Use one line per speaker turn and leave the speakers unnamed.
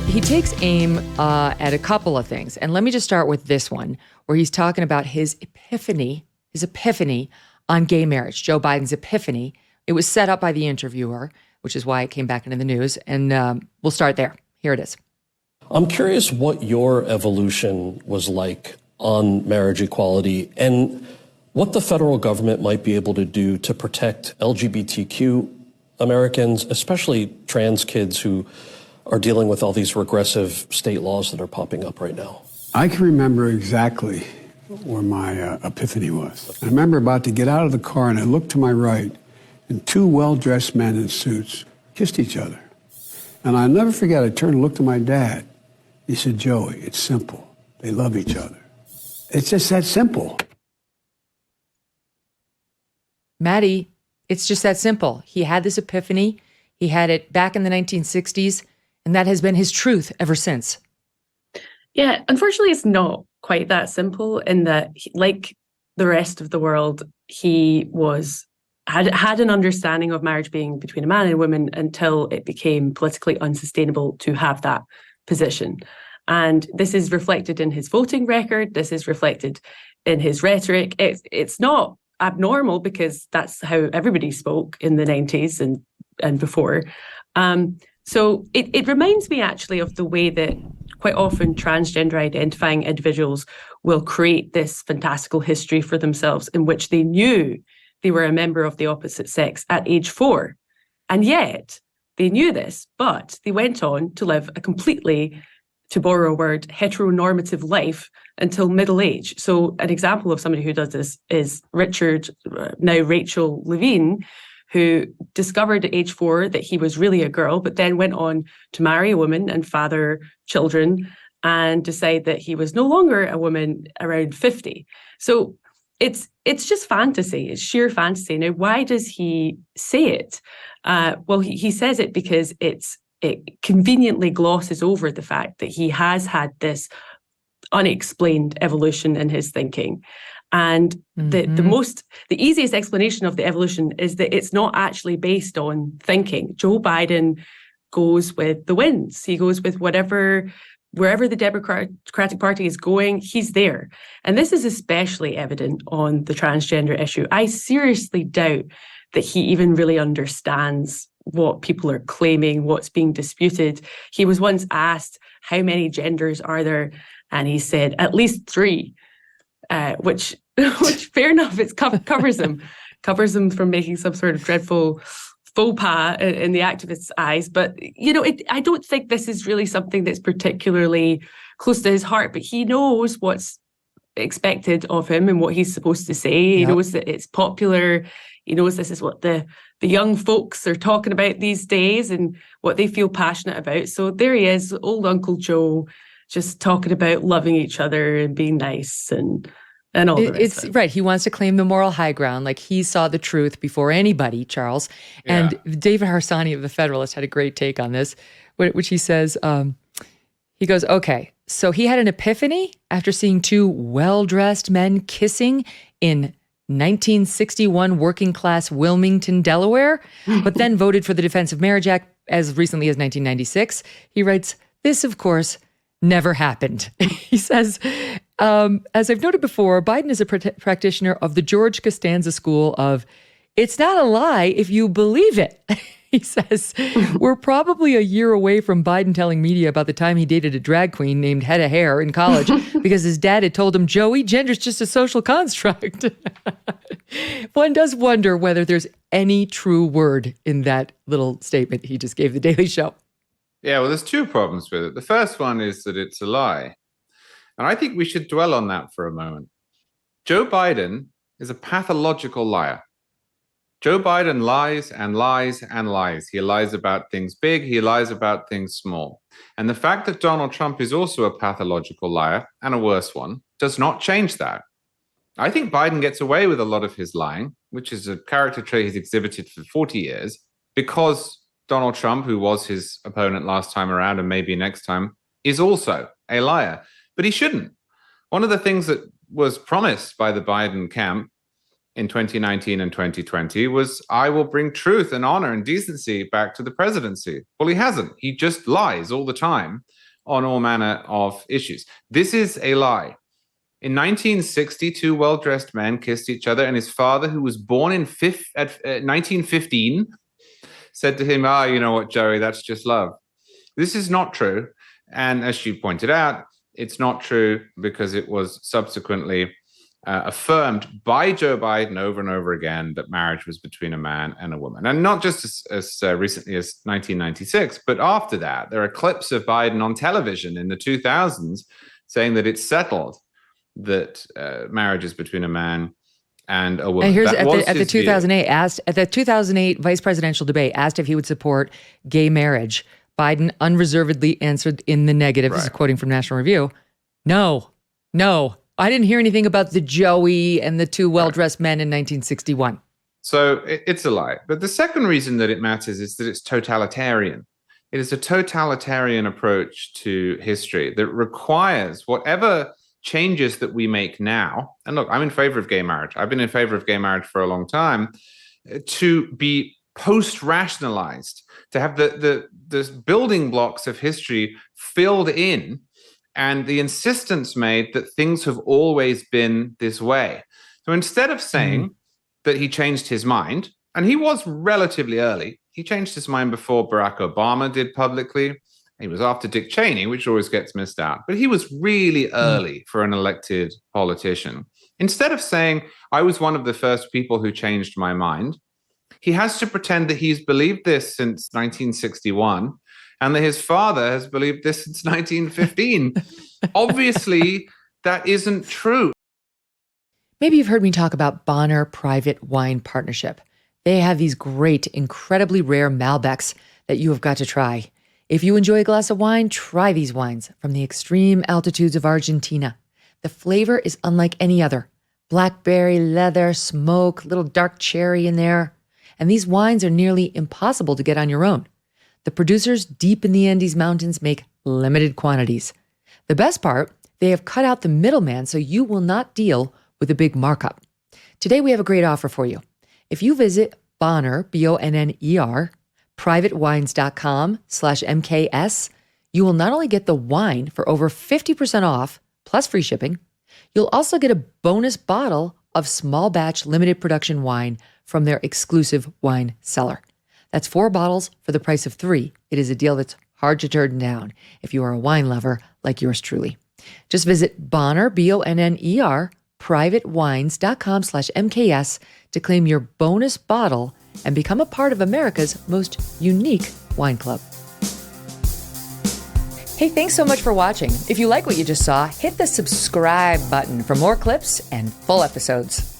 He takes aim at a couple of things. And let me just start with this one, where he's talking about his epiphany on gay marriage, Joe Biden's epiphany. It was set up by the interviewer, which is why it came back into the news. And we'll start there. Here it is.
I'm curious what your evolution was like on marriage equality and what the federal government might be able to do to protect LGBTQ Americans, especially trans kids who are dealing with all these regressive state laws that are popping up right now.
I can remember exactly where my epiphany was. I remember about to get out of the car and I looked to my right and two well-dressed men in suits kissed each other. And I'll never forget, I turned and looked at my dad. He said, "Joey, it's simple. They love each other." It's just that simple.
Maddie, it's just that simple. He had this epiphany. He had it back in the 1960s. And that has been his truth ever since.
Yeah, unfortunately, it's not quite that simple in that, like the rest of the world, he had an understanding of marriage being between a man and a woman until it became politically unsustainable to have that position. And this is reflected in his voting record. This is reflected in his rhetoric. It's not abnormal because that's how everybody spoke in the 90s and before. So it reminds me actually of the way that quite often transgender identifying individuals will create this fantastical history for themselves in which they knew they were a member of the opposite sex at age 4. And yet they knew this, but they went on to live a completely, to borrow a word, heteronormative life until middle age. So an example of somebody who does this is Richard, now Rachel Levine, who discovered at age 4 that he was really a girl, but then went on to marry a woman and father children and decide that he was no longer a woman around 50. So it's just fantasy. It's sheer fantasy. Now, why does he say it? Well, he says it because it conveniently glosses over the fact that he has had this unexplained evolution in his thinking. And the easiest explanation of the evolution is that it's not actually based on thinking. Joe Biden goes with the winds. He goes with wherever the Democratic Party is going, he's there. And this is especially evident on the transgender issue. I seriously doubt that he even really understands what people are claiming, what's being disputed. He was once asked, how many genders are there? And he said, at least 3. Which fair enough, it covers him from making some sort of dreadful faux pas in the activists' eyes. But, I don't think this is really something that's particularly close to his heart, but he knows what's expected of him and what he's supposed to say. He knows that it's popular. He knows this is what the young folks are talking about these days and what they feel passionate about. So there he is, old Uncle Joe, just talking about loving each other and being nice and all the rest. It's
right. He wants to claim the moral high ground, like he saw the truth before anybody, Charles. Yeah. And David Harsanyi of The Federalist had a great take on this, which he says, he goes, okay, so he had an epiphany after seeing 2 well-dressed men kissing in 1961 working class Wilmington, Delaware, but then voted for the Defense of Marriage Act as recently as 1996. He writes, this, of course, never happened. He says, as I've noted before, Biden is a practitioner of the George Costanza school of, it's not a lie if you believe it. He says, we're probably a year away from Biden telling media about the time he dated a drag queen named Head of Hair in college because his dad had told him, Joey, gender's just a social construct. One does wonder whether there's any true word in that little statement he just gave The Daily Show.
Yeah, well, there's 2 problems with it. The first one is that it's a lie. And I think we should dwell on that for a moment. Joe Biden is a pathological liar. Joe Biden lies and lies and lies. He lies about things big. He lies about things small. And the fact that Donald Trump is also a pathological liar, and a worse one, does not change that. I think Biden gets away with a lot of his lying, which is a character trait he's exhibited for 40 years, because Donald Trump, who was his opponent last time around and maybe next time, is also a liar. But he shouldn't. One of the things that was promised by the Biden camp in 2019 and 2020 was, I will bring truth and honor and decency back to the presidency. Well, he hasn't. He just lies all the time on all manner of issues. This is a lie. In 1960, two well-dressed men kissed each other, and his father, who was born in 1915, said to him, you know what, Joey, that's just love. This is not true. And as she pointed out, it's not true because it was subsequently affirmed by Joe Biden over and over again that marriage was between a man and a woman. And not just as recently as 1996, but after that. There are clips of Biden on television in the 2000s saying that it's settled that marriage is between a man and a woman.
And here's at the 2008 vice presidential debate, asked if he would support gay marriage. Biden unreservedly answered in the negative. Right. This is quoting from National Review. No. I didn't hear anything about the Joey and the two well-dressed men in 1961.
So it's a lie. But the second reason that it matters is that it's totalitarian. It is a totalitarian approach to history that requires whatever changes that we make now. And look, I'm in favor of gay marriage. I've been in favor of gay marriage for a long time, to be post-rationalized, to have the building blocks of history filled in, and the insistence made that things have always been this way. So instead of saying that he changed his mind, and he was relatively early, he changed his mind before Barack Obama did publicly. He was after Dick Cheney, which always gets missed out. But he was really early for an elected politician. Instead of saying, I was one of the first people who changed my mind, he has to pretend that he's believed this since 1961 and that his father has believed this since 1915. Obviously, that isn't true.
Maybe you've heard me talk about Bonner Private Wine Partnership. They have these great, incredibly rare Malbecs that you have got to try. If you enjoy a glass of wine, try these wines from the extreme altitudes of Argentina. The flavor is unlike any other. Blackberry, leather, smoke, little dark cherry in there. And these wines are nearly impossible to get on your own. The producers deep in the Andes Mountains make limited quantities. The best part, they have cut out the middleman so you will not deal with a big markup. Today we have a great offer for you. If you visit Bonner, Bonner, privatewines.com/MKS, you will not only get the wine for over 50% off, plus free shipping, you'll also get a bonus bottle of small batch limited production wine from their exclusive wine cellar. That's 4 bottles for the price of 3. It is a deal that's hard to turn down if you are a wine lover like yours truly. Just visit Bonner, Bonner, privatewines.com/MKS to claim your bonus bottle and become a part of America's most unique wine club. Hey, thanks so much for watching. If you like what you just saw, hit the subscribe button for more clips and full episodes.